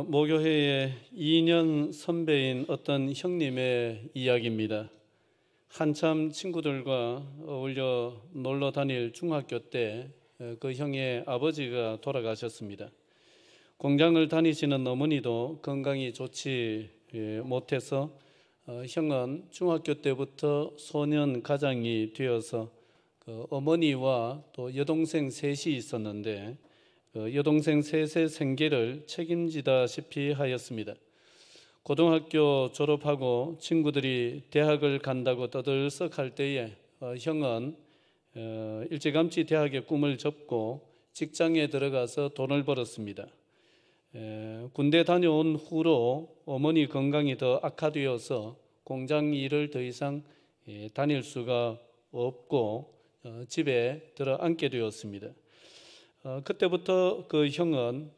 모교회의 2년 선배인 어떤 형님의 이야기입니다. 한참 친구들과 어울려 놀러 다닐 중학교 때 그 형의 아버지가 돌아가셨습니다. 공장을 다니시는 어머니도 건강이 좋지 못해서 형은 중학교 때부터 소년 가장이 되어서 어머니와 또 여동생 셋이 있었는데 여동생 셋의 생계를 책임지다시피 하였습니다. 고등학교 졸업하고 친구들이 대학을 간다고 떠들썩할 때에 형은 일찌감치 대학의 꿈을 접고 직장에 들어가서 돈을 벌었습니다. 군대 다녀온 후로 어머니 건강이 더 악화되어서 공장 일을 더 이상 다닐 수가 없고 집에 들어 앉게 되었습니다. 그때부터 그 형은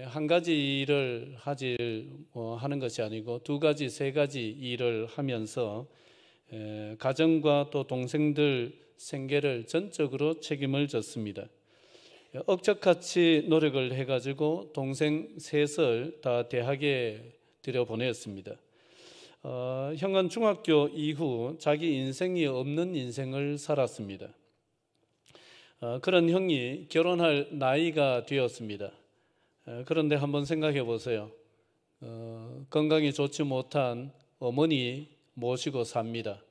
한 가지 일을 하는 것이 아니고 두 가지, 세 가지 일을 하면서 가정과 또 동생들 생계를 전적으로 책임을 졌습니다. 억척같이 노력을 해가지고 동생 셋을 다 대학에 들여보냈습니다. 형은 중학교 이후 자기 인생이 없는 인생을 살았습니다. 그런 형이 결혼할 나이가 되었습니다. 그런데 한번 생각해 보세요. 건강이 좋지 못한 어머니 모시고 삽니다.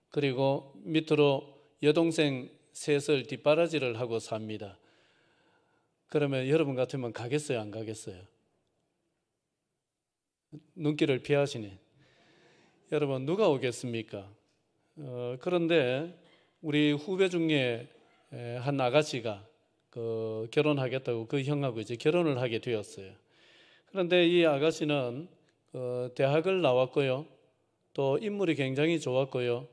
그리고 밑으로 여동생 셋을 뒷바라지를 하고 삽니다. 그러면 여러분 같으면 가겠어요, 안 가겠어요? 눈길을 피하시네. 여러분 누가 오겠습니까? 그런데 우리 후배 중에 한 아가씨가 결혼하겠다고 그 형하고 이제 결혼을 하게 되었어요. 그런데 이 아가씨는 대학을 나왔고요, 또 인물이 굉장히 좋았고요,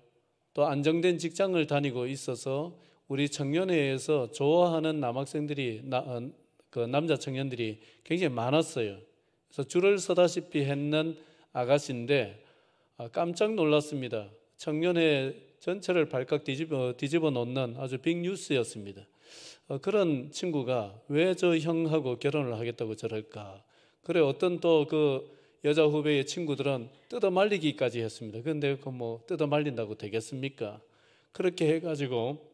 또 안정된 직장을 다니고 있어서 우리 청년회에서 좋아하는 남학생들이 남자 청년들이 굉장히 많았어요. 그래서 줄을 서다시피 했는 아가씨인데 깜짝 놀랐습니다. 청년회 전체를 발칵 뒤집어 놓는 아주 빅뉴스였습니다. 그런 친구가 왜 저 형하고 결혼을 하겠다고 저럴까? 그래 어떤 또 그 여자 후배의 친구들은 뜯어 말리기까지 했습니다. 그런데 뜯어 말린다고 되겠습니까? 그렇게 해가지고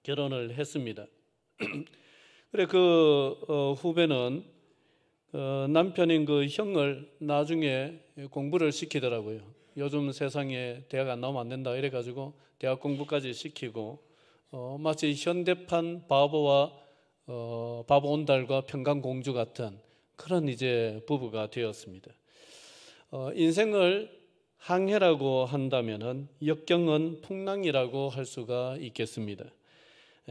결혼을 했습니다. 그래 후배는 남편인 그 형을 나중에 공부를 시키더라고요. 요즘 세상에 대학 안 나오면 안 된다 이래가지고 대학 공부까지 시키고 마치 현대판 바보와 바보 온달과 평강공주 같은 그런 이제 부부가 되었습니다. 인생을 항해라고 한다면은 역경은 풍랑이라고 할 수가 있겠습니다.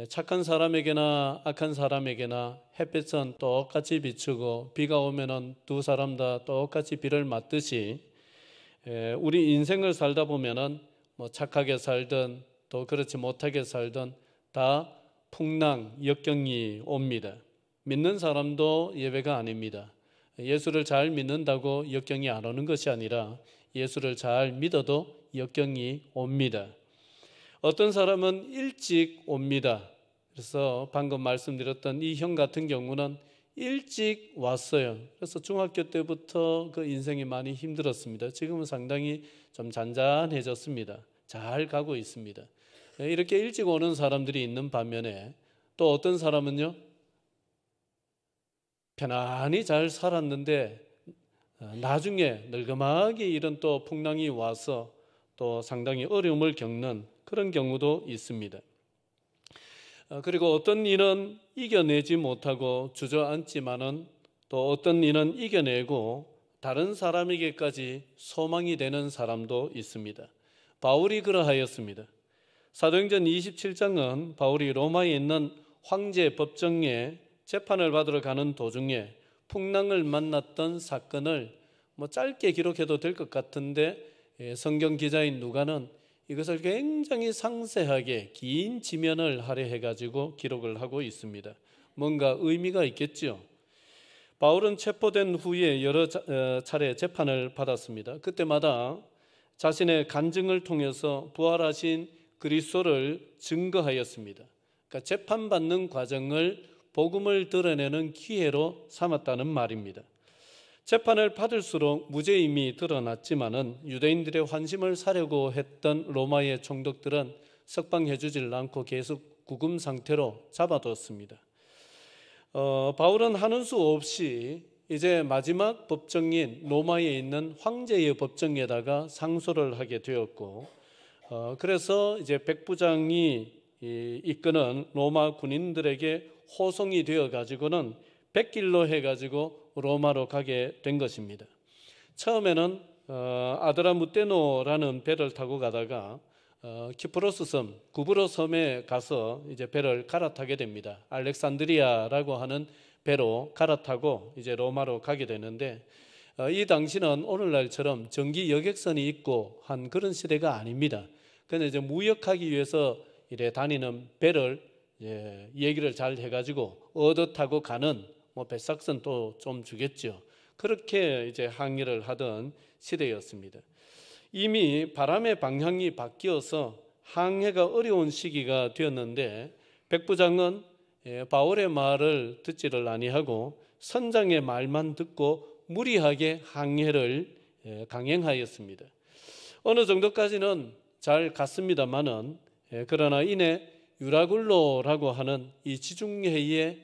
착한 사람에게나 악한 사람에게나 햇빛은 똑같이 비추고 비가 오면은 두 사람 다 똑같이 비를 맞듯이 우리 인생을 살다 보면은 착하게 살든 또 그렇지 못하게 살든 다 풍랑, 역경이 옵니다. 믿는 사람도 예외가 아닙니다. 예수를 잘 믿는다고 역경이 안 오는 것이 아니라 예수를 잘 믿어도 역경이 옵니다. 어떤 사람은 일찍 옵니다. 그래서 방금 말씀드렸던 이 형 같은 경우는 일찍 왔어요. 그래서 중학교 때부터 그 인생이 많이 힘들었습니다. 지금은 상당히 좀 잔잔해졌습니다. 잘 가고 있습니다. 이렇게 일찍 오는 사람들이 있는 반면에 또 어떤 사람은요, 편안히 잘 살았는데 나중에 늙음하게 이런 또 풍랑이 와서 또 상당히 어려움을 겪는 그런 경우도 있습니다. 그리고 어떤 일은 이겨내지 못하고 주저앉지만은 또 어떤 일은 이겨내고 다른 사람에게까지 소망이 되는 사람도 있습니다. 바울이 그러하였습니다. 사도행전 27장은 바울이 로마에 있는 황제 법정에 재판을 받으러 가는 도중에 풍랑을 만났던 사건을 짧게 기록해도 될 것 같은데 성경 기자인 누가는 이것을 굉장히 상세하게 긴 지면을 할애해가지고 기록을 하고 있습니다. 뭔가 의미가 있겠죠. 바울은 체포된 후에 여러 차례 재판을 받았습니다. 그때마다 자신의 간증을 통해서 부활하신 그리스도를 증거하였습니다. 그러니까 재판받는 과정을 복음을 드러내는 기회로 삼았다는 말입니다. 재판을 받을수록 무죄임이 드러났지만은 유대인들의 환심을 사려고 했던 로마의 총독들은 석방해주질 않고 계속 구금 상태로 잡아뒀습니다. 바울은 하는 수 없이 이제 마지막 법정인 로마에 있는 황제의 법정에다가 상소를 하게 되었고, 그래서 이제 백부장이 이끄는 로마 군인들에게 호송이 되어 가지고는 백길로 해가지고 로마로 가게 된 것입니다. 처음에는 아드라무테노라는 배를 타고 가다가 키프로스 섬, 구브로 섬에 가서 이제 배를 갈아타게 됩니다. 알렉산드리아라고 하는 배로 갈아타고 이제 로마로 가게 되는데, 이 당시는 오늘날처럼 전기 여객선이 있고 한 그런 시대가 아닙니다. 그런데 이제 무역하기 위해서 이래 다니는 배를 얘기를 잘 해가지고 얻어 타고 가는 배삭선 또 좀 주겠죠. 그렇게 이제 항해를 하던 시대였습니다. 이미 바람의 방향이 바뀌어서 항해가 어려운 시기가 되었는데 백부장은 바울의 말을 듣지를 아니하고 선장의 말만 듣고 무리하게 항해를 강행하였습니다. 어느 정도까지는 잘 갔습니다만은 그러나 이내 유라굴로라고 하는 이 지중해에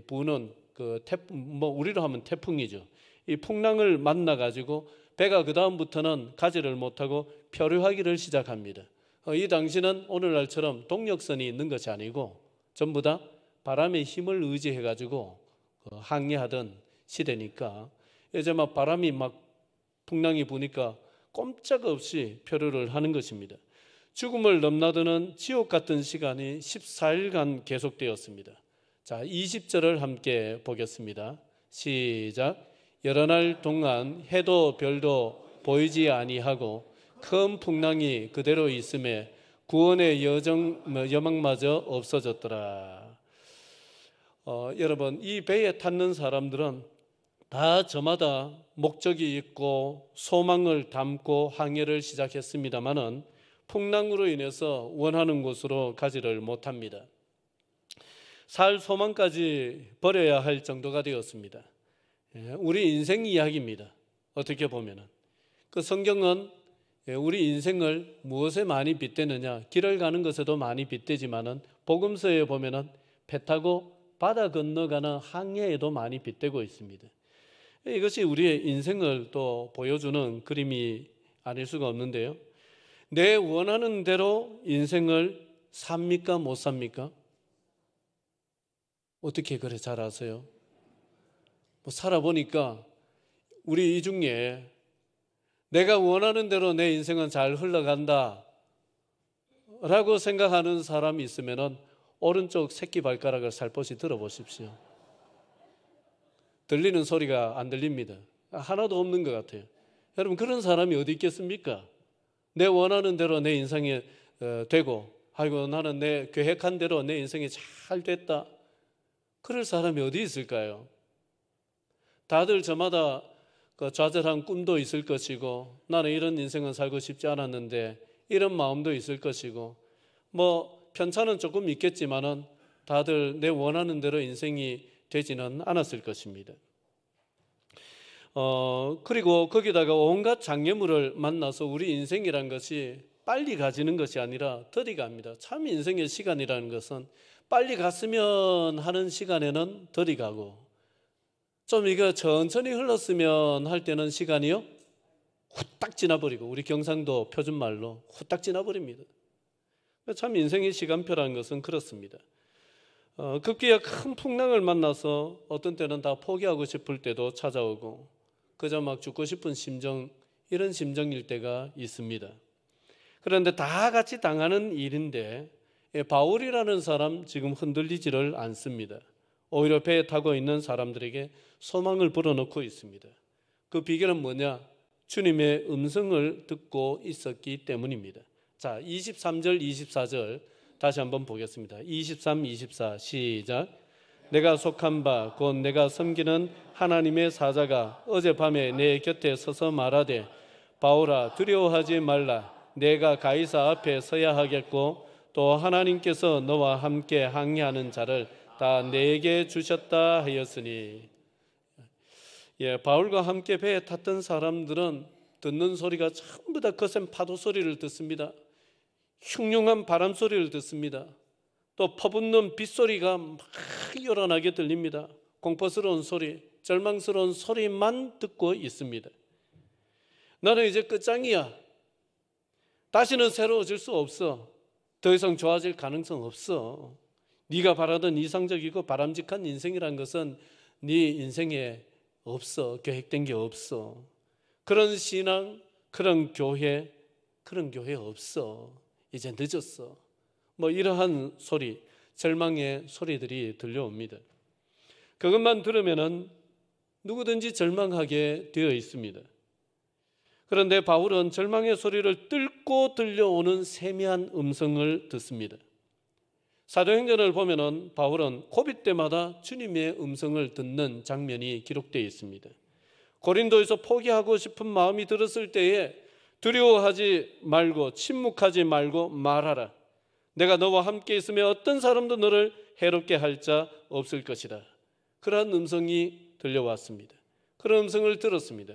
부는 그 태풍, 우리로 하면 태풍이죠. 이 풍랑을 만나 가지고 배가 그 다음부터는 가지를 못하고漂流하기를 시작합니다. 이 당시는 오늘날처럼 동력선이 있는 것이 아니고 전부 다 바람의 힘을 의지해 가지고 항해하던 시대니까 이제 막 바람이 막 풍랑이 부니까 꼼짝없이漂流를 하는 것입니다. 죽음을 넘나드는 지옥 같은 시간이 14일간 계속되었습니다. 자, 20절을 함께 보겠습니다. 시작. 여러 날 동안 해도 별도 보이지 아니하고 큰 풍랑이 그대로 있음에 구원의 여망마저 없어졌더라. 여러분, 이 배에 탔는 사람들은 다 저마다 목적이 있고 소망을 담고 항해를 시작했습니다마는 풍랑으로 인해서 원하는 곳으로 가지를 못합니다. 살 소망까지 버려야 할 정도가 되었습니다. 우리 인생 이야기입니다. 어떻게 보면은 그 성경은 우리 인생을 무엇에 많이 빗대느냐, 길을 가는 것에도 많이 빗대지만은 복음서에 보면은 배 타고 바다 건너가는 항해에도 많이 빗대고 있습니다. 이것이 우리의 인생을 또 보여주는 그림이 아닐 수가 없는데요. 내 원하는 대로 인생을 삽니까? 못 삽니까? 어떻게 그래 잘 아세요? 살아보니까 우리 이 중에 내가 원하는 대로 내 인생은 잘 흘러간다 라고 생각하는 사람이 있으면 오른쪽 새끼발가락을 살포시 들어보십시오. 들리는 소리가 안 들립니다. 하나도 없는 것 같아요. 여러분, 그런 사람이 어디 있겠습니까? 내 원하는 대로 내 인생이 되고, 아이고 나는 내 계획한 대로 내 인생이 잘 됐다, 그럴 사람이 어디 있을까요? 다들 저마다 그 좌절한 꿈도 있을 것이고, 나는 이런 인생은 살고 싶지 않았는데 이런 마음도 있을 것이고, 편차는 조금 있겠지만은 다들 내 원하는 대로 인생이 되지는 않았을 것입니다. 그리고 거기다가 온갖 장애물을 만나서 우리 인생이란 것이 빨리 가지는 것이 아니라 더디 갑니다. 참 인생의 시간이라는 것은 빨리 갔으면 하는 시간에는 더디 가고, 좀 이거 천천히 흘렀으면 할 때는 시간이요 후딱 지나버리고, 우리 경상도 표준말로 후딱 지나버립니다. 참 인생의 시간표라는 것은 그렇습니다. 급기야 큰 풍랑을 만나서 어떤 때는 다 포기하고 싶을 때도 찾아오고, 그저 막 죽고 싶은 심정, 이런 심정일 때가 있습니다. 그런데 다 같이 당하는 일인데 바울이라는 사람 지금 흔들리지를 않습니다. 오히려 배에 타고 있는 사람들에게 소망을 불어넣고 있습니다. 그 비결은 뭐냐? 주님의 음성을 듣고 있었기 때문입니다. 자, 23절, 24절 다시 한번 보겠습니다. 23, 24 시작. 내가 속한 바 곧 내가 섬기는 하나님의 사자가 어젯밤에 내 곁에 서서 말하되, 바울아 두려워하지 말라. 내가 가이사 앞에 서야 하겠고 또 하나님께서 너와 함께 항해하는 자를 다 내게 주셨다 하였으니. 바울과 함께 배에 탔던 사람들은 듣는 소리가 전부 다 거센 파도 소리를 듣습니다. 흉흉한 바람 소리를 듣습니다. 또 퍼붓는 빗소리가 막 요란하게 들립니다. 공포스러운 소리, 절망스러운 소리만 듣고 있습니다. 나는 이제 끝장이야. 다시는 새로워질 수 없어. 더 이상 좋아질 가능성 없어. 네가 바라던 이상적이고 바람직한 인생이란 것은 네 인생에 없어. 계획된 게 없어. 그런 신앙, 그런 교회 없어. 이제 늦었어. 이러한 소리, 절망의 소리들이 들려옵니다. 그것만 들으면은 누구든지 절망하게 되어 있습니다. 그런데 바울은 절망의 소리를 뚫고 들려오는 세미한 음성을 듣습니다. 사도행전을 보면은 바울은 고비 때마다 주님의 음성을 듣는 장면이 기록되어 있습니다. 고린도에서 포기하고 싶은 마음이 들었을 때에 두려워하지 말고 침묵하지 말고 말하라. 내가 너와 함께 있으며 어떤 사람도 너를 해롭게 할 자 없을 것이다. 그러한 음성이 들려왔습니다. 그런 음성을 들었습니다.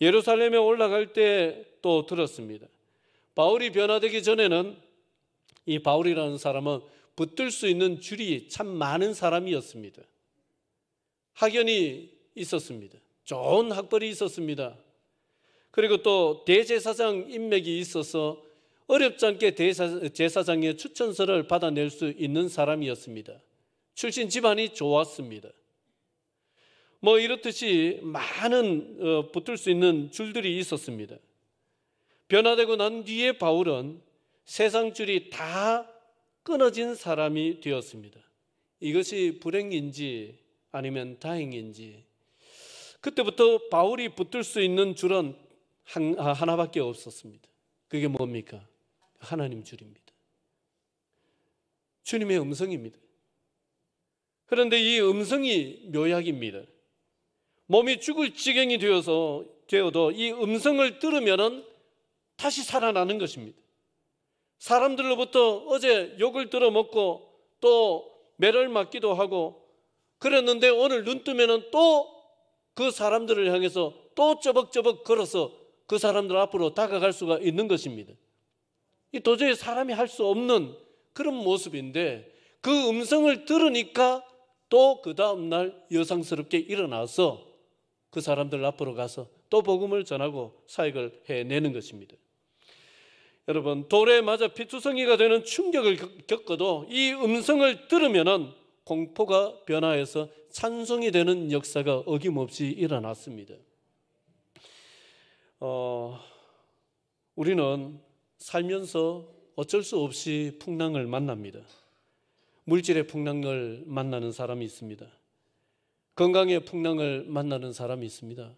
예루살렘에 올라갈 때 또 들었습니다. 바울이 변화되기 전에는 이 바울이라는 사람은 붙들 수 있는 줄이 참 많은 사람이었습니다. 학연이 있었습니다. 좋은 학벌이 있었습니다. 그리고 또 대제사장 인맥이 있어서 어렵지 않게 대제사장의 추천서를 받아낼 수 있는 사람이었습니다. 출신 집안이 좋았습니다. 이렇듯이 많은 붙을 수 있는 줄들이 있었습니다. 변화되고 난 뒤에 바울은 세상 줄이 다 끊어진 사람이 되었습니다. 이것이 불행인지 아니면 다행인지. 그때부터 바울이 붙들 수 있는 줄은 하나밖에 없었습니다. 그게 뭡니까? 하나님 줄입니다. 주님의 음성입니다. 그런데 이 음성이 묘약입니다. 몸이 죽을 지경이 되어도 이 음성을 들으면 다시 살아나는 것입니다. 사람들로부터 어제 욕을 들어먹고 또 매를 맞기도 하고 그랬는데 오늘 눈 뜨면 또 그 사람들을 향해서 또 쩌벅쩌벅 걸어서 그 사람들 앞으로 다가갈 수가 있는 것입니다. 이 도저히 사람이 할 수 없는 그런 모습인데 그 음성을 들으니까 또 그 다음날 여상스럽게 일어나서 그 사람들 앞으로 가서 또 복음을 전하고 사역을 해내는 것입니다. 여러분, 돌에 맞아 피투성이가 되는 충격을 겪어도 이 음성을 들으면은 공포가 변화해서 찬송이 되는 역사가 어김없이 일어났습니다. 우리는 살면서 어쩔 수 없이 풍랑을 만납니다. 물질의 풍랑을 만나는 사람이 있습니다. 건강의 풍랑을 만나는 사람이 있습니다.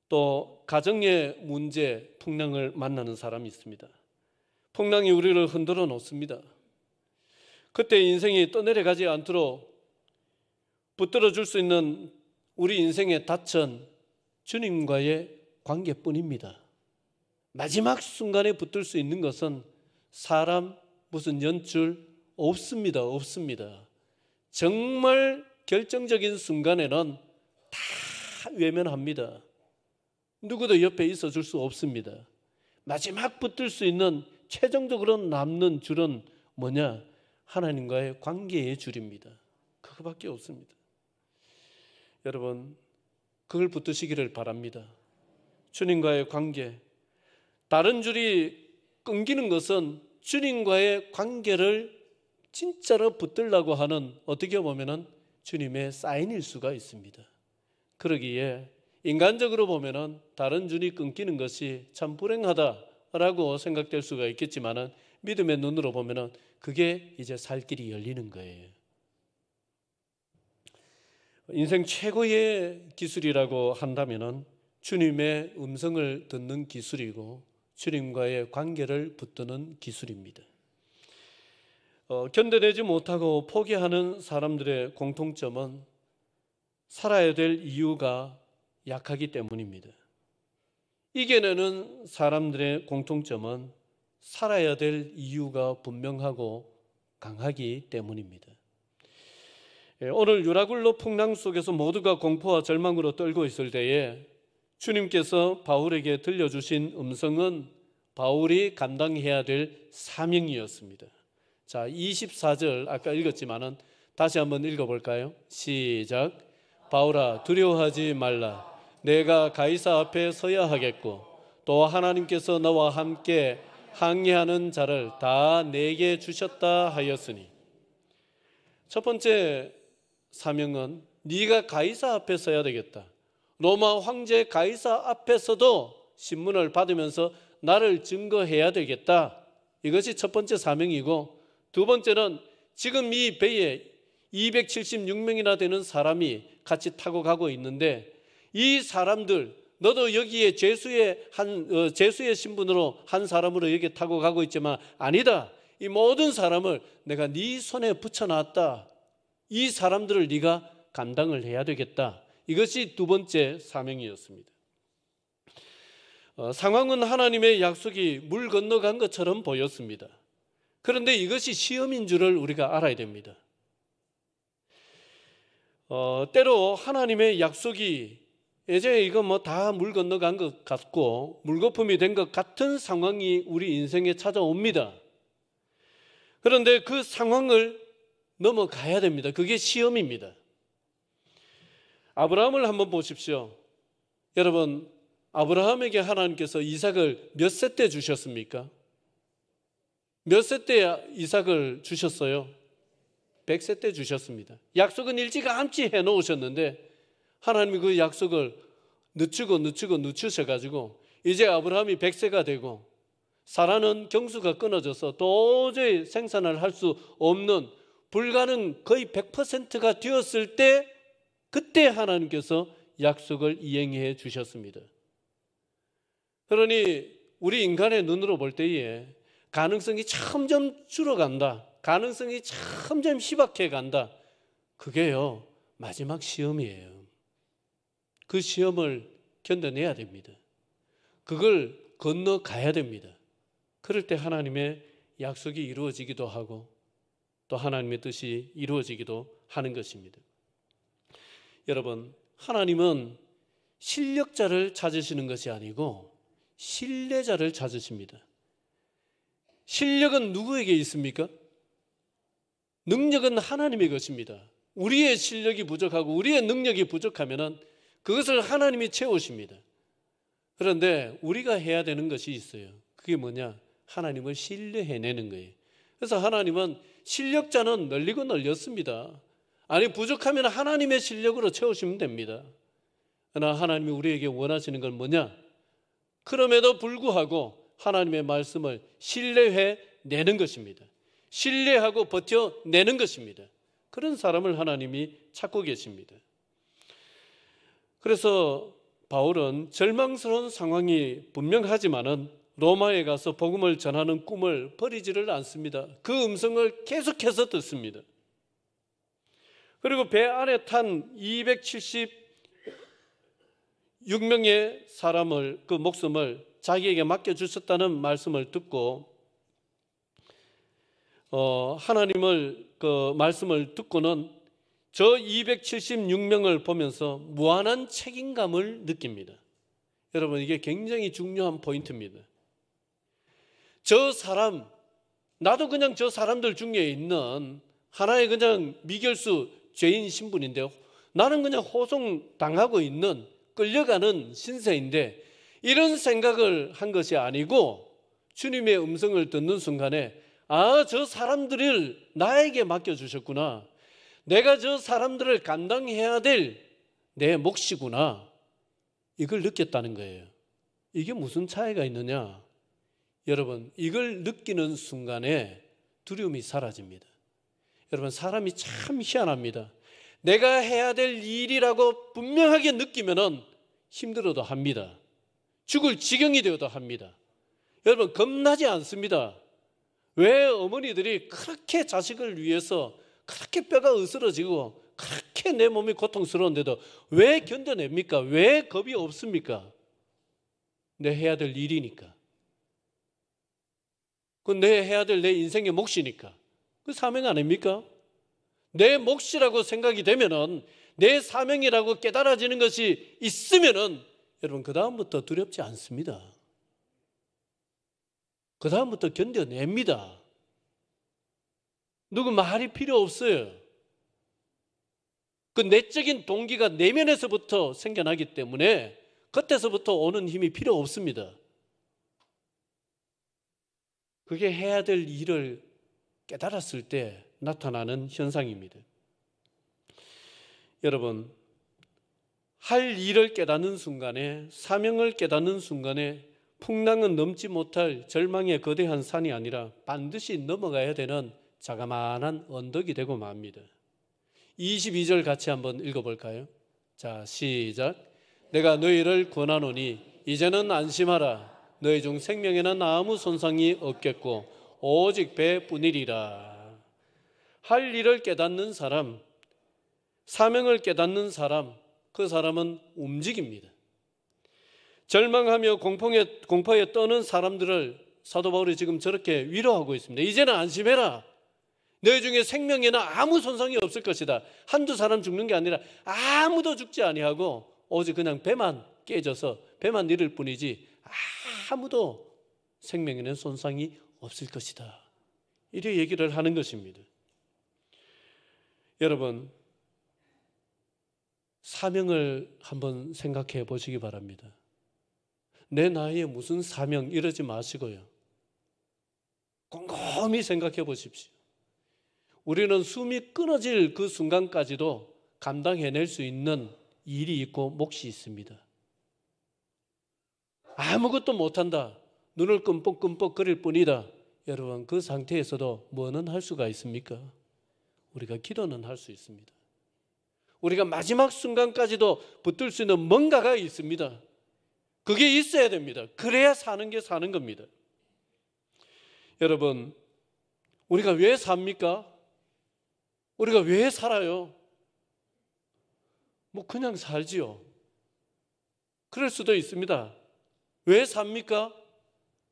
또 가정의 문제, 풍랑을 만나는 사람이 있습니다. 풍랑이 우리를 흔들어 놓습니다. 그때 인생이 떠내려가지 않도록 붙들어 줄 수 있는 우리 인생의 닻은 주님과의 관계뿐입니다. 마지막 순간에 붙들 수 있는 것은 사람, 무슨 연출 없습니다. 정말 결정적인 순간에는 다 외면합니다. 누구도 옆에 있어 줄 수 없습니다. 마지막 붙들 수 있는 최종적으로 남는 줄은 뭐냐? 하나님과의 관계의 줄입니다. 그거밖에 없습니다. 여러분, 그걸 붙드시기를 바랍니다. 주님과의 관계. 다른 줄이 끊기는 것은 주님과의 관계를 진짜로 붙들려고 하는, 어떻게 보면은 주님의 사인일 수가 있습니다. 그러기에 인간적으로 보면은 다른 줄이 끊기는 것이 참 불행하다라고 생각될 수가 있겠지만은 믿음의 눈으로 보면은 그게 이제 살 길이 열리는 거예요. 인생 최고의 기술이라고 한다면은 주님의 음성을 듣는 기술이고 주님과의 관계를 붙드는 기술입니다. 견뎌내지 못하고 포기하는 사람들의 공통점은 살아야 될 이유가 약하기 때문입니다. 이겨내는 사람들의 공통점은 살아야 될 이유가 분명하고 강하기 때문입니다. 오늘 유라굴로 풍랑 속에서 모두가 공포와 절망으로 떨고 있을 때에 주님께서 바울에게 들려주신 음성은 바울이 감당해야 될 사명이었습니다. 자, 24절 아까 읽었지만은 다시 한번 읽어볼까요? 시작. 바울아, 두려워하지 말라. 내가 가이사 앞에 서야 하겠고 또 하나님께서 너와 함께 항해하는 자를 다 내게 주셨다 하였으니. 첫 번째 사명은 네가 가이사 앞에 서야 되겠다. 로마 황제 가이사 앞에서도 신문을 받으면서 나를 증거해야 되겠다. 이것이 첫 번째 사명이고, 두 번째는 지금 이 배에 276명이나 되는 사람이 같이 타고 가고 있는데, 이 사람들 너도 여기에 제수의 신분으로 한 사람으로 여기 타고 가고 있지만 아니다. 이 모든 사람을 내가 네 손에 붙여놨다. 이 사람들을 네가 감당을 해야 되겠다. 이것이 두 번째 사명이었습니다. 상황은 하나님의 약속이 물 건너간 것처럼 보였습니다. 그런데 이것이 시험인 줄을 우리가 알아야 됩니다. 때로 하나님의 약속이 이제 이거 뭐 다 물 건너간 것 같고 물거품이 된 것 같은 상황이 우리 인생에 찾아옵니다. 그런데 그 상황을 넘어가야 됩니다. 그게 시험입니다. 아브라함을 한번 보십시오. 여러분, 아브라함에게 하나님께서 이삭을 몇 세 때 주셨습니까? 몇 세 때 이삭을 주셨어요? 100세 때 주셨습니다. 약속은 일찌감치 해놓으셨는데 하나님이 그 약속을 늦추셔가지고 이제 아브라함이 100세가 되고 사라는 경수가 끊어져서 도저히 생산을 할 수 없는 불가능 거의 100%가 되었을 때 그때 하나님께서 약속을 이행해 주셨습니다. 그러니 우리 인간의 눈으로 볼 때에 가능성이 점점 줄어간다. 가능성이 점점 희박해 간다. 그게요, 마지막 시험이에요. 그 시험을 견뎌내야 됩니다. 그걸 건너가야 됩니다. 그럴 때 하나님의 약속이 이루어지기도 하고 또 하나님의 뜻이 이루어지기도 하는 것입니다. 여러분, 하나님은 실력자를 찾으시는 것이 아니고 신뢰자를 찾으십니다. 실력은 누구에게 있습니까? 능력은 하나님의 것입니다. 우리의 실력이 부족하고 우리의 능력이 부족하면 그것을 하나님이 채우십니다. 그런데 우리가 해야 되는 것이 있어요. 그게 뭐냐? 하나님을 신뢰해내는 거예요. 그래서 하나님은 실력자는 널리고 널렸습니다. 아니, 부족하면 하나님의 실력으로 채우시면 됩니다. 그러나 하나님이 우리에게 원하시는 건 뭐냐? 그럼에도 불구하고 하나님의 말씀을 신뢰해내는 것입니다. 신뢰하고 버텨내는 것입니다. 그런 사람을 하나님이 찾고 계십니다. 그래서 바울은 절망스러운 상황이 분명하지만은 로마에 가서 복음을 전하는 꿈을 버리지를 않습니다. 그 음성을 계속해서 듣습니다. 그리고 배 안에 탄 276명의 사람을, 그 목숨을 자기에게 맡겨주셨다는 말씀을 듣고 하나님을 그 말씀을 듣고는 저 276명을 보면서 무한한 책임감을 느낍니다. 여러분, 이게 굉장히 중요한 포인트입니다. 저 사람, 나도 그냥 저 사람들 중에 있는 하나의 그냥 미결수 죄인 신분인데 나는 그냥 호송당하고 있는 끌려가는 신세인데 이런 생각을 한 것이 아니고 주님의 음성을 듣는 순간에 아, 저 사람들을 나에게 맡겨주셨구나. 내가 저 사람들을 감당해야 될 내 몫이구나. 이걸 느꼈다는 거예요. 이게 무슨 차이가 있느냐? 여러분, 이걸 느끼는 순간에 두려움이 사라집니다. 여러분, 사람이 참 희한합니다. 내가 해야 될 일이라고 분명하게 느끼면은 힘들어도 합니다. 죽을 지경이 되어도 합니다. 여러분, 겁나지 않습니다. 왜 어머니들이 그렇게 자식을 위해서 그렇게 뼈가 으스러지고 그렇게 내 몸이 고통스러운데도 왜 견뎌냅니까? 왜 겁이 없습니까? 내 해야 될 일이니까. 그 내 해야 될 내 인생의 몫이니까. 그 사명 아닙니까? 내 몫이라고 생각이 되면은, 내 사명이라고 깨달아지는 것이 있으면은 여러분 그 다음부터 두렵지 않습니다. 그 다음부터 견뎌냅니다. 누구 말이 필요 없어요. 그 내적인 동기가 내면에서부터 생겨나기 때문에 겉에서부터 오는 힘이 필요 없습니다. 그게 해야 될 일을 깨달았을 때 나타나는 현상입니다. 여러분, 할 일을 깨닫는 순간에, 사명을 깨닫는 순간에 풍랑은 넘지 못할 절망의 거대한 산이 아니라 반드시 넘어가야 되는 자그마한 언덕이 되고 맙니다. 22절 같이 한번 읽어볼까요? 자, 시작. 내가 너희를 권하노니 이제는 안심하라. 너희 중 생명에는 아무 손상이 없겠고 오직 배뿐이리라. 할 일을 깨닫는 사람, 사명을 깨닫는 사람, 그 사람은 움직입니다. 절망하며 공포에 떠는 사람들을 사도 바울이 지금 저렇게 위로하고 있습니다. 이제는 안심해라. 너희 중에 생명에는 아무 손상이 없을 것이다. 한두 사람 죽는 게 아니라 아무도 죽지 아니하고 오직 그냥 배만 깨져서 배만 잃을 뿐이지 아무도 생명에는 손상이 없을 것이다. 이렇게 얘기를 하는 것입니다. 여러분, 사명을 한번 생각해 보시기 바랍니다. 내 나이에 무슨 사명 이러지 마시고요. 곰곰이 생각해 보십시오. 우리는 숨이 끊어질 그 순간까지도 감당해낼 수 있는 일이 있고 몫이 있습니다. 아무것도 못한다. 눈을 끔뻑끔뻑 거릴 뿐이다. 여러분, 그 상태에서도 뭐는 할 수가 있습니까? 우리가 기도는 할 수 있습니다. 우리가 마지막 순간까지도 붙들 수 있는 뭔가가 있습니다. 그게 있어야 됩니다. 그래야 사는 게 사는 겁니다. 여러분, 우리가 왜 삽니까? 우리가 왜 살아요? 뭐 그냥 살지요. 그럴 수도 있습니다. 왜 삽니까?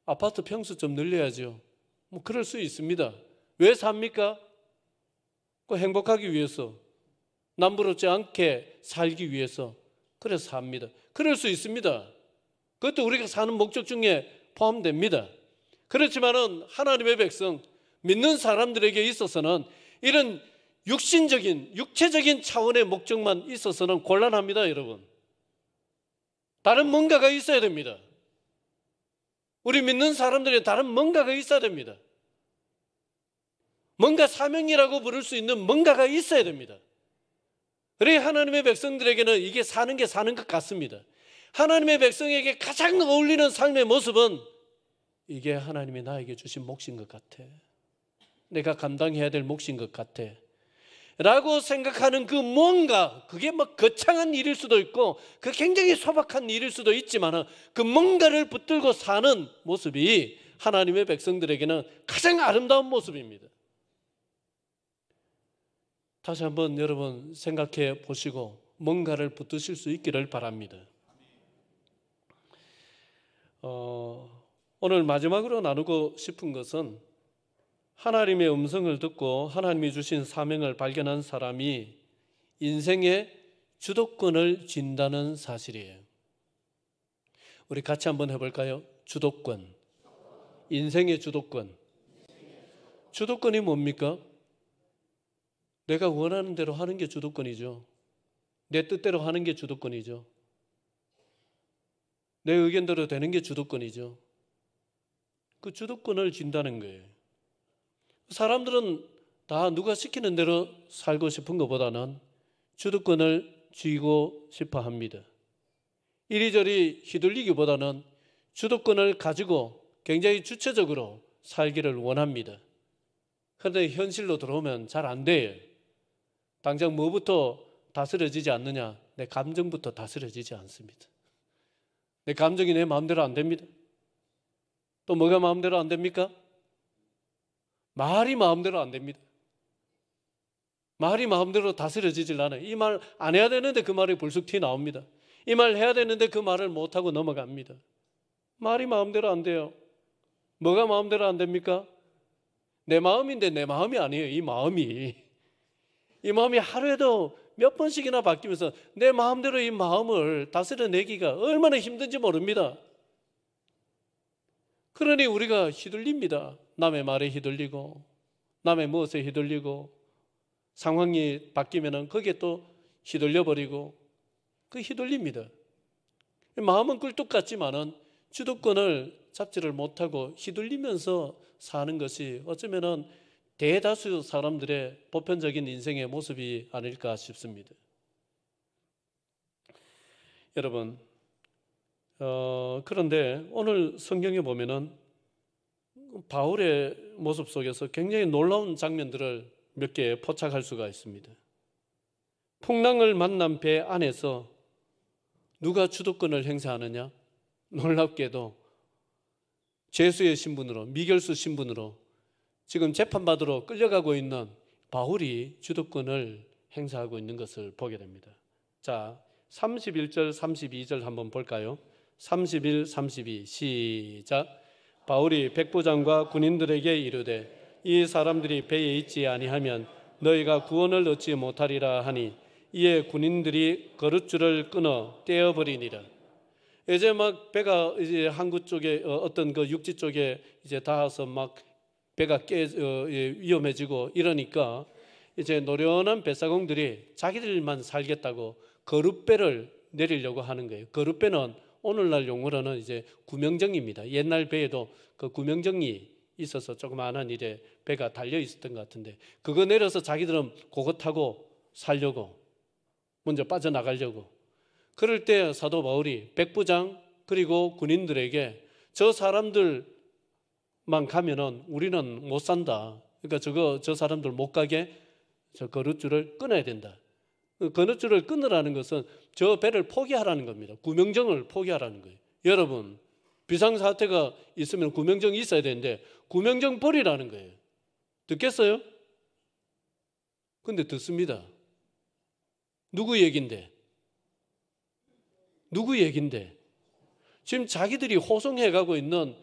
아파트 평수 좀 늘려야죠. 뭐 그럴 수 있습니다. 왜 삽니까? 그 행복하기 위해서, 남부럽지 않게 살기 위해서, 그래서 삽니다. 그럴 수 있습니다. 그것도 우리가 사는 목적 중에 포함됩니다. 그렇지만은 하나님의 백성, 믿는 사람들에게 있어서는 이런 육체적인 차원의 목적만 있어서는 곤란합니다, 여러분. 다른 뭔가가 있어야 됩니다. 우리 믿는 사람들이 다른 뭔가가 있어야 됩니다. 뭔가 사명이라고 부를 수 있는 뭔가가 있어야 됩니다. 그래 하나님의 백성들에게는 이게 사는 게 사는 것 같습니다. 하나님의 백성에게 가장 어울리는 삶의 모습은 이게 하나님이 나에게 주신 몫인 것 같아. 내가 감당해야 될 몫인 것 같아. 라고 생각하는 그 뭔가, 그게 뭐 거창한 일일 수도 있고 그 굉장히 소박한 일일 수도 있지만 그 뭔가를 붙들고 사는 모습이 하나님의 백성들에게는 가장 아름다운 모습입니다. 다시 한번 여러분 생각해 보시고 뭔가를 붙드실 수 있기를 바랍니다. 오늘 마지막으로 나누고 싶은 것은 하나님의 음성을 듣고 하나님이 주신 사명을 발견한 사람이 인생의 주도권을 쥔다는 사실이에요. 우리 같이 한번 해볼까요? 주도권. 인생의 주도권. 주도권이 뭡니까? 내가 원하는 대로 하는 게 주도권이죠. 내 뜻대로 하는 게 주도권이죠. 내 의견대로 되는 게 주도권이죠. 그 주도권을 쥔다는 거예요. 사람들은 다 누가 시키는 대로 살고 싶은 것보다는 주도권을 쥐고 싶어 합니다. 이리저리 휘둘리기보다는 주도권을 가지고 굉장히 주체적으로 살기를 원합니다. 그런데 현실로 들어오면 잘 안 돼요. 당장 뭐부터 다스려지지 않느냐? 내 감정부터 다스려지지 않습니다. 내 감정이 내 마음대로 안 됩니다. 또 뭐가 마음대로 안 됩니까? 말이 마음대로 안 됩니다. 말이 마음대로 다스려지질 않아요. 이 말 안 해야 되는데 그 말이 불쑥 튀어나옵니다. 이 말 해야 되는데 그 말을 못하고 넘어갑니다. 말이 마음대로 안 돼요. 뭐가 마음대로 안 됩니까? 내 마음인데 내 마음이 아니에요. 이 마음이. 이 마음이 하루에도 몇 번씩이나 바뀌면서 내 마음대로 이 마음을 다스려내기가 얼마나 힘든지 모릅니다. 그러니 우리가 휘둘립니다. 남의 말에 휘둘리고 남의 무엇에 휘둘리고 상황이 바뀌면 거기에 또 휘둘려버리고 그 휘둘립니다. 마음은 꿀뚝 같지만은 주도권을 잡지를 못하고 휘둘리면서 사는 것이 어쩌면은 대다수 사람들의 보편적인 인생의 모습이 아닐까 싶습니다. 여러분, 그런데 오늘 성경에 보면은 바울의 모습 속에서 굉장히 놀라운 장면들을 몇 개 포착할 수가 있습니다. 풍랑을 만난 배 안에서 누가 주도권을 행사하느냐? 놀랍게도 죄수의 신분으로, 미결수 신분으로 지금 재판받으러 끌려가고 있는 바울이 주도권을 행사하고 있는 것을 보게 됩니다. 자, 31절, 32절 한번 볼까요? 31, 32 시작. 바울이 백부장과 군인들에게 이르되 이 사람들이 배에 있지 아니하면 너희가 구원을 얻지 못하리라 하니 이에 군인들이 거룻줄을 끊어 떼어버리니라. 이제 막 배가 이제 항구 쪽에 어떤 그 육지 쪽에 이제 닿아서 막 배가 위험해지고 이러니까 이제 노련한 배사공들이 자기들만 살겠다고 거룻배를 내리려고 하는 거예요. 거룻배는 오늘날 용어로는 이제 구명정입니다. 옛날 배에도 그 구명정이 있어서 조그마한 이제 배가 달려 있었던 것 같은데 그거 내려서 자기들은 그거 타고 살려고 먼저 빠져나가려고. 그럴 때 사도 바울이 백부장 그리고 군인들에게 저 사람들만 가면은 우리는 못 산다. 그러니까 저 사람들 못 가게 저 거룻줄을 끊어야 된다. 거룻줄을 끊으라는 것은 저 배를 포기하라는 겁니다. 구명정을 포기하라는 거예요. 여러분, 비상사태가 있으면 구명정이 있어야 되는데 구명정 버리라는 거예요. 듣겠어요? 근데 듣습니다. 누구 얘긴데? 누구 얘긴데? 지금 자기들이 호송해가고 있는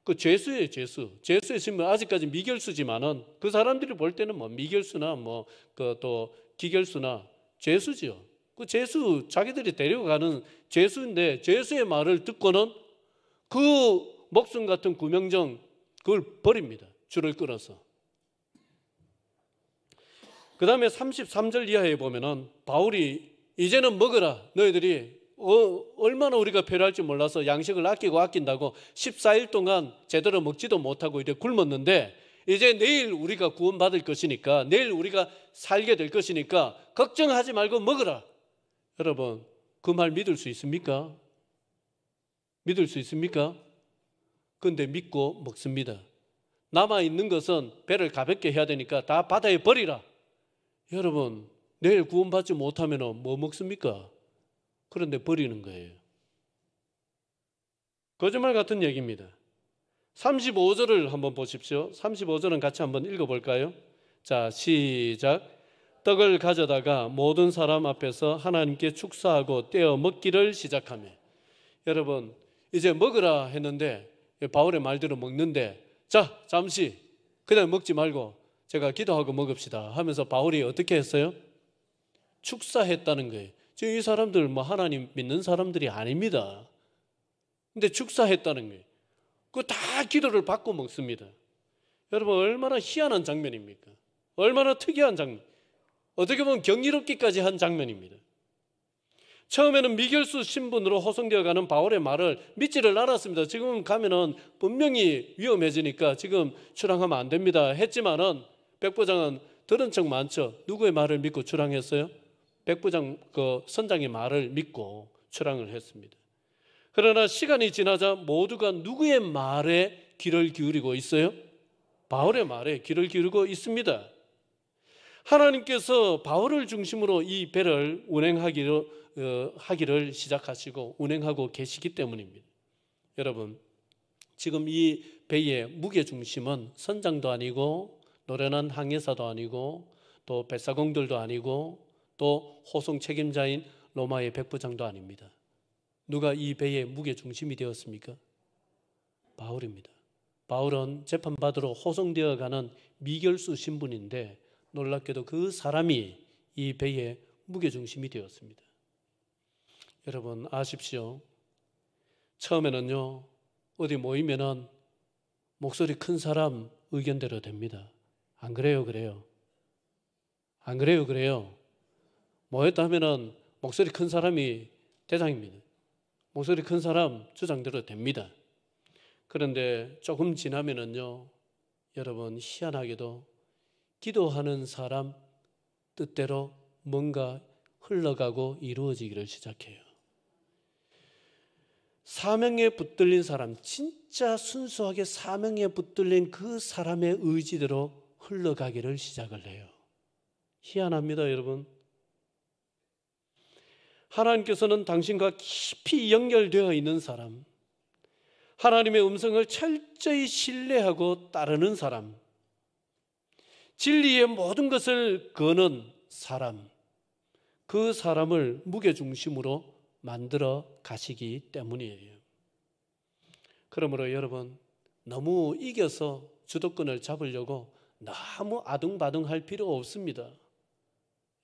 그 죄수예요, 죄수. 죄수의 신분 아직까지 미결수지만은 그 사람들이 볼 때는 뭐 미결수나 뭐 그 또 기결수나 죄수지요. 그 죄수 자기들이 데려가는 죄수인데 죄수의 말을 듣고는 그 목숨 같은 구명정 그걸 버립니다. 줄을 끌어서. 그 다음에 33절 이하에 보면은 바울이 이제는 먹어라. 너희들이 얼마나 우리가 필요할지 몰라서 양식을 아낀다고 14일 동안 제대로 먹지도 못하고 이제 굶었는데 이제 내일 우리가 구원받을 것이니까 내일 우리가 살게 될 것이니까 걱정하지 말고 먹어라. 여러분, 그 말 믿을 수 있습니까? 믿을 수 있습니까? 그런데 믿고 먹습니다. 남아있는 것은 배를 가볍게 해야 되니까 다 바다에 버리라. 여러분, 내일 구원받지 못하면 뭐 먹습니까? 그런데 버리는 거예요. 거짓말 같은 얘기입니다. 35절을 한번 보십시오. 35절은 같이 한번 읽어볼까요? 자, 시작. 떡을 가져다가 모든 사람 앞에서 하나님께 축사하고 떼어 먹기를 시작하며. 여러분, 이제 먹으라 했는데 바울의 말대로 먹는데 자, 잠시 그냥 먹지 말고 제가 기도하고 먹읍시다 하면서 바울이 어떻게 했어요? 축사했다는 거예요. 지금 이 사람들 뭐 하나님 믿는 사람들이 아닙니다. 근데 축사했다는 거예요. 그거 다 기도를 받고 먹습니다. 여러분, 얼마나 희한한 장면입니까? 얼마나 특이한 장면. 어떻게 보면 경이롭기까지 한 장면입니다. 처음에는 미결수 신분으로 호송되어 가는 바울의 말을 믿지를 않았습니다. 지금 가면은 분명히 위험해지니까 지금 출항하면 안 됩니다 했지만은 백부장은 들은 척 많죠. 누구의 말을 믿고 출항했어요? 백부장 그 선장의 말을 믿고 출항을 했습니다. 그러나 시간이 지나자 모두가 누구의 말에 귀를 기울이고 있어요? 바울의 말에 귀를 기울이고 있습니다. 하나님께서 바울을 중심으로 이 배를 하기를 시작하시고 운행하고 계시기 때문입니다. 여러분, 지금 이 배의 무게 중심은 선장도 아니고 노련한 항해사도 아니고 또 뱃사공들도 아니고 또 호송 책임자인 로마의 백부장도 아닙니다. 누가 이 배의 무게 중심이 되었습니까? 바울입니다. 바울은 재판받으러 호송되어 가는 미결수 신분인데 놀랍게도 그 사람이 이 배의 무게중심이 되었습니다. 여러분 아십시오. 처음에는요, 어디 모이면은 목소리 큰 사람 의견대로 됩니다. 안 그래요? 그래요? 안 그래요? 그래요? 모였다 하면은 목소리 큰 사람이 대장입니다. 목소리 큰 사람 주장대로 됩니다. 그런데 조금 지나면은요, 여러분 희한하게도 기도하는 사람 뜻대로 뭔가 흘러가고 이루어지기를 시작해요. 사명에 붙들린 사람, 진짜 순수하게 사명에 붙들린 그 사람의 의지대로 흘러가기를 시작을 해요. 희한합니다, 여러분. 하나님께서는 당신과 깊이 연결되어 있는 사람, 하나님의 음성을 철저히 신뢰하고 따르는 사람, 진리의 모든 것을 거는 사람, 그 사람을 무게중심으로 만들어 가시기 때문이에요. 그러므로 여러분, 너무 이겨서 주도권을 잡으려고 너무 아둥바둥할 필요 없습니다.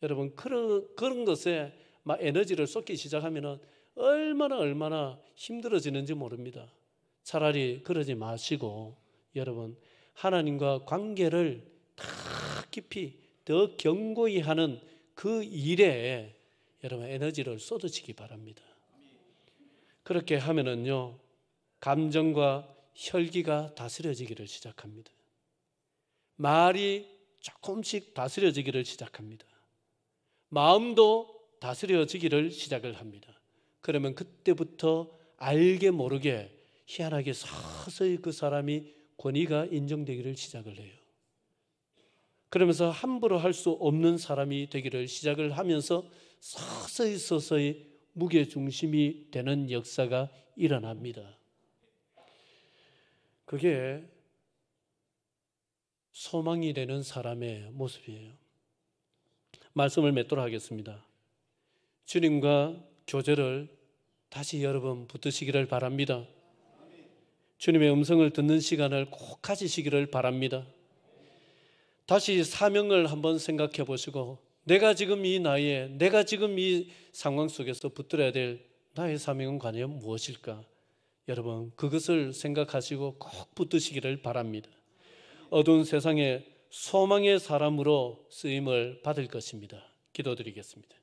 여러분, 그런 것에 막 에너지를 쏟기 시작하면 얼마나 힘들어지는지 모릅니다. 차라리 그러지 마시고 여러분, 하나님과 관계를 더 깊이 더 견고히 하는 그 일에 여러분 에너지를 쏟으시기 바랍니다. 그렇게 하면은요, 감정과 혈기가 다스려지기를 시작합니다. 말이 조금씩 다스려지기를 시작합니다. 마음도 다스려지기를 시작을 합니다. 그러면 그때부터 알게 모르게 희한하게 서서히 그 사람이 권위가 인정되기를 시작을 해요. 그러면서 함부로 할 수 없는 사람이 되기를 시작을 하면서 서서히 무게중심이 되는 역사가 일어납니다. 그게 소망이 되는 사람의 모습이에요. 말씀을 맺도록 하겠습니다. 주님과 교제를 다시 여러분 붙드시기를 바랍니다. 주님의 음성을 듣는 시간을 꼭 가지시기를 바랍니다. 다시 사명을 한번 생각해 보시고, 내가 지금 이 나이에, 내가 지금 이 상황 속에서 붙들어야 될 나의 사명은 과연 무엇일까? 여러분, 그것을 생각하시고 꼭 붙드시기를 바랍니다. 어두운 세상에 소망의 사람으로 쓰임을 받을 것입니다. 기도드리겠습니다.